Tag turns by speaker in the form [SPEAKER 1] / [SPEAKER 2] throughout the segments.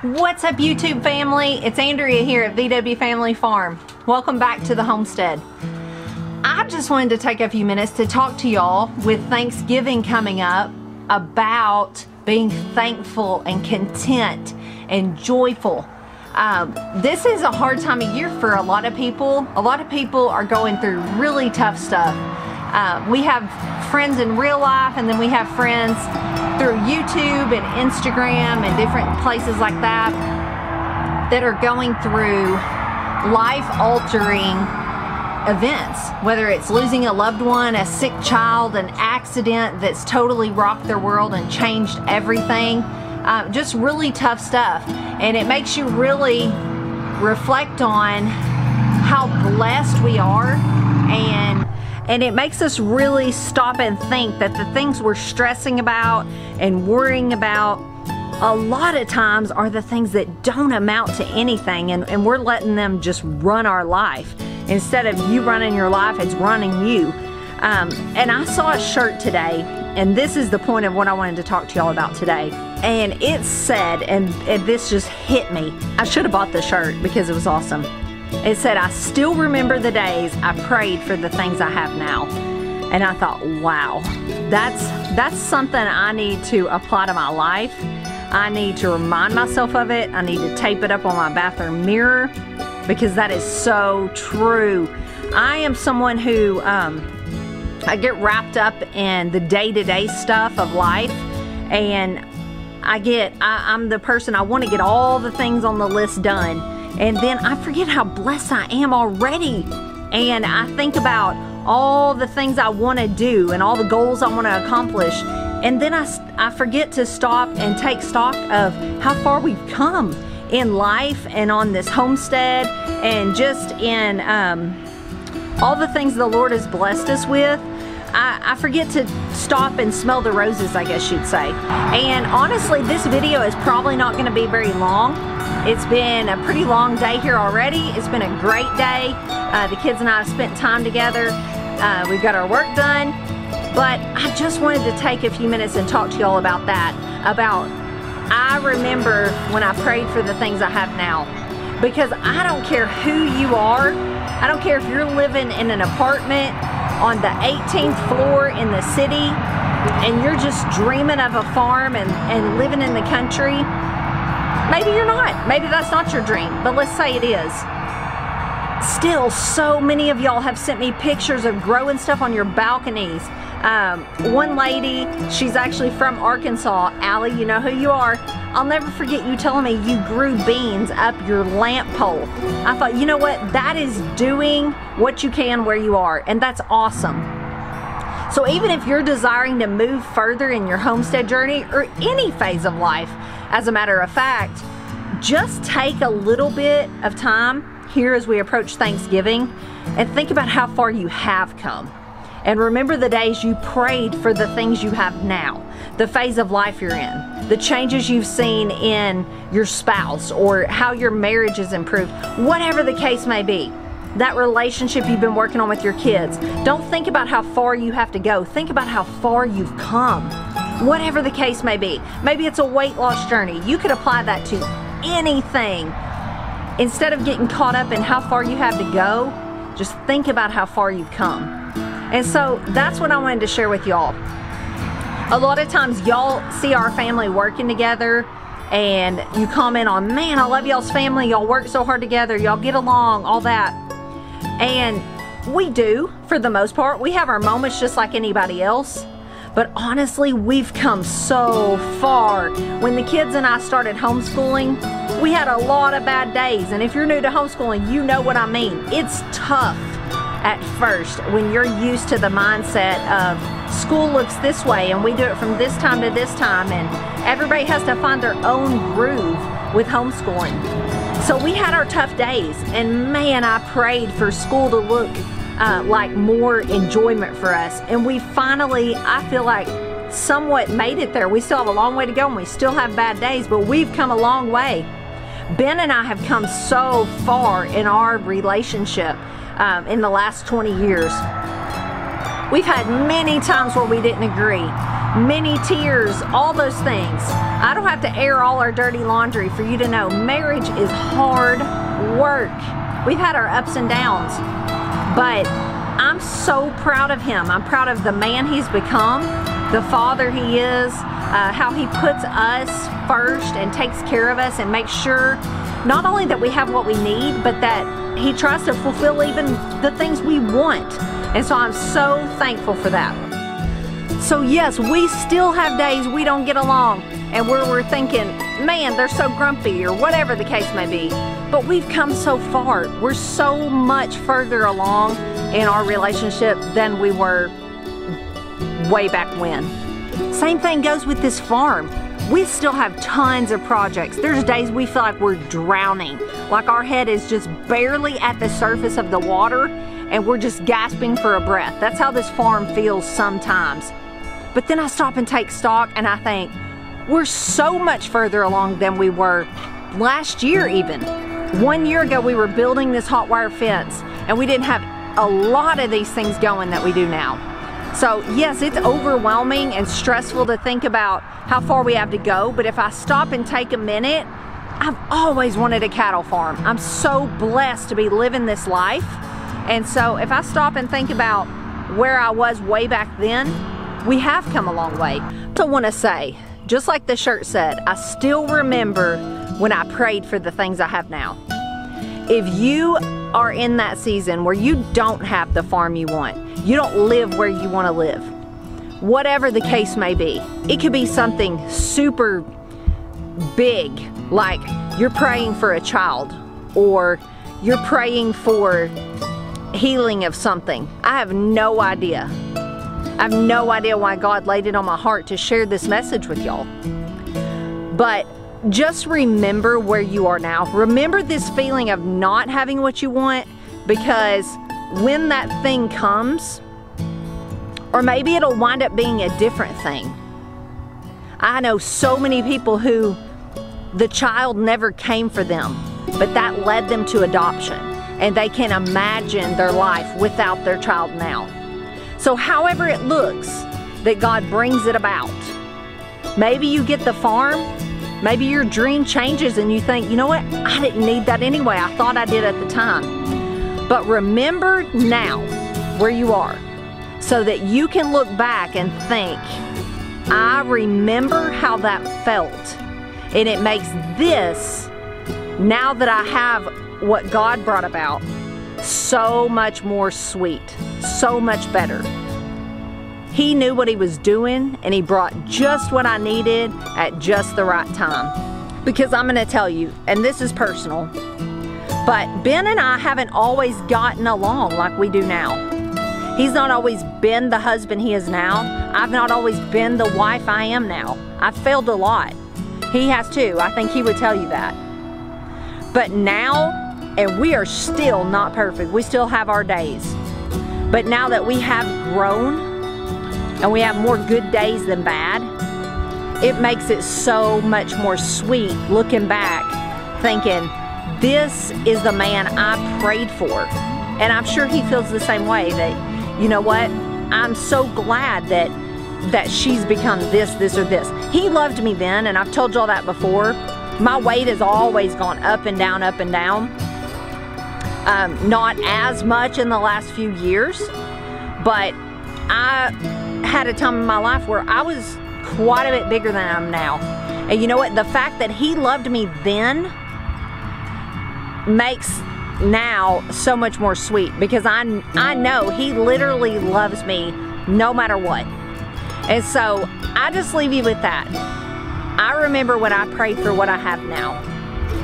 [SPEAKER 1] What's up, YouTube family? It's Andrea here at VW Family Farm. Welcome back to the homestead. I just wanted to take a few minutes to talk to y'all with Thanksgiving coming up about being thankful and content and joyful. This is a hard time of year for a lot of people. A lot of people are going through really tough stuff. We have friends in real life, and then we have friends through YouTube and Instagram and different places like that that are going through life-altering events, whether it's losing a loved one, a sick child, an accident that's totally rocked their world and changed everything. Just really tough stuff, and it makes you really reflect on how blessed we are, and it makes us really stop and think that the things we're stressing about and worrying about a lot of times are the things that don't amount to anything, and we're letting them just run our life. Instead of you running your life, it's running you. And I saw a shirt today, and this is the point of what I wanted to talk to y'all about today. And it said, and this just hit me. I should have bought the shirt because it was awesome. It said, "I still remember the days I prayed for the things I have now." And I thought, wow, that's something I need to apply to my life. I need to remind myself of it. I need to tape it up on my bathroom mirror, because that is so true. I am someone who, I get wrapped up in the day-to-day stuff of life, and I'm the person, I want to get all the things on the list done, and then I forget how blessed I am already, and I think about all the things I want to do and all the goals I want to accomplish, and then I forget to stop and take stock of how far we've come in life and on this homestead, and just in all the things the Lord has blessed us with. I forget to stop and smell the roses, I guess you'd say. And honestly, this video is probably not going to be very long. It's been a pretty long day here already. It's been a great day. The kids and I have spent time together. We've got our work done. But I just wanted to take a few minutes and talk to y'all about that. I remember when I prayed for the things I have now. Because I don't care who you are. I don't care if you're living in an apartment on the 18th floor in the city and you're just dreaming of a farm and living in the country. Maybe you're not. Maybe that's not your dream, but let's say it is. Still, so many of y'all have sent me pictures of growing stuff on your balconies. One lady, she's actually from Arkansas. Allie, you know who you are. I'll never forget you telling me you grew beans up your lamp pole. I thought, you know what? That is doing what you can where you are, and that's awesome. So even if you're desiring to move further in your homestead journey, or any phase of life, as a matter of fact, just take a little bit of time here as we approach Thanksgiving and think about how far you have come. And remember the days you prayed for the things you have now, the phase of life you're in, the changes you've seen in your spouse, or how your marriage has improved, whatever the case may be. That relationship you've been working on with your kids. Don't think about how far you have to go. Think about how far you've come, whatever the case may be. Maybe it's a weight loss journey. You could apply that to anything. Instead of getting caught up in how far you have to go, just think about how far you've come. And so that's what I wanted to share with y'all. A lot of times y'all see our family working together and you comment on, man, I love y'all's family. Y'all work so hard together. Y'all get along, all that. And we do, for the most part. We have our moments just like anybody else. But honestly, we've come so far. When the kids and I started homeschooling, we had a lot of bad days. And if you're new to homeschooling, you know what I mean. It's tough at first when you're used to the mindset of school looks this way and we do it from this time to this time, and everybody has to find their own groove with homeschooling. So we had our tough days, and man, I prayed for school to look like more enjoyment for us, and we finally, I feel like, somewhat made it there. We still have a long way to go and we still have bad days, but we've come a long way. Ben and I have come so far in our relationship in the last 20 years. We've had many times where we didn't agree, many tears, all those things. I don't have to air all our dirty laundry for you to know marriage is hard work. We've had our ups and downs, but I'm so proud of him. I'm proud of the man he's become, the father he is, how he puts us first and takes care of us and makes sure not only that we have what we need, but that he tries to fulfill even the things we want. And so I'm so thankful for that. So yes, we still have days we don't get along and where we're thinking, man, they're so grumpy or whatever the case may be. But we've come so far. We're so much further along in our relationship than we were way back when. Same thing goes with this farm. We still have tons of projects. There's days we feel like we're drowning, like our head is just barely at the surface of the water and we're just gasping for a breath. That's how this farm feels sometimes. But then I stop and take stock and I think, we're so much further along than we were last year even. 1 year ago we were building this hot wire fence and we didn't have a lot of these things going that we do now. So yes, it's overwhelming and stressful to think about how far we have to go, but if I stop and take a minute, I've always wanted a cattle farm. I'm so blessed to be living this life. And so if I stop and think about where I was way back then, we have come a long way. So I want to say, just like the shirt said, I still remember when I prayed for the things I have now. If you are in that season where you don't have the farm you want, you don't live where you want to live, whatever the case may be, it could be something super big, like you're praying for a child or you're praying for healing of something. I have no idea. I have no idea why God laid it on my heart to share this message with y'all. But just remember where you are now. Remember this feeling of not having what you want, because when that thing comes, or maybe it'll wind up being a different thing. I know so many people who the child never came for them, but that led them to adoption, and they can imagine their life without their child now. So however it looks that God brings it about, maybe you get the farm, maybe your dream changes and you think, you know what, I didn't need that anyway, I thought I did at the time. But remember now where you are so that you can look back and think, I remember how that felt. And it makes this, now that I have what God brought about, so much more sweet, so much better. He knew what he was doing and he brought just what I needed at just the right time. Because I'm gonna tell you, and this is personal, but Ben and I haven't always gotten along like we do now. He's not always been the husband he is now. I've not always been the wife I am now. I've failed a lot. He has too. I think he would tell you that. But now, and we are still not perfect. We still have our days. But now that we have grown and we have more good days than bad, it makes it so much more sweet looking back, thinking, this is the man I prayed for. And I'm sure he feels the same way, that, you know what, I'm so glad that she's become this, or this. He loved me then, and I've told y'all that before. My weight has always gone up and down, up and down. Not as much in the last few years, but I had a time in my life where I was quite a bit bigger than I am now. And you know what? The fact that he loved me then makes now so much more sweet, because I know he literally loves me no matter what. And so I just leave you with that. I remember when I prayed for what I have now.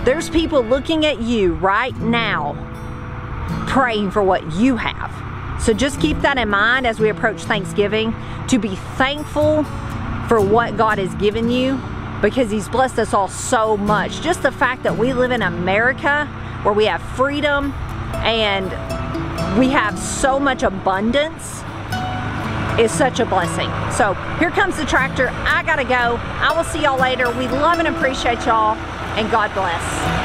[SPEAKER 1] There's people looking at you right now praying for what you have. So just keep that in mind as we approach Thanksgiving, to be thankful for what God has given you, because he's blessed us all so much. Just the fact that we live in America where we have freedom and we have so much abundance is such a blessing. So here comes the tractor. I gotta go. I will see y'all later. We love and appreciate y'all, and God bless.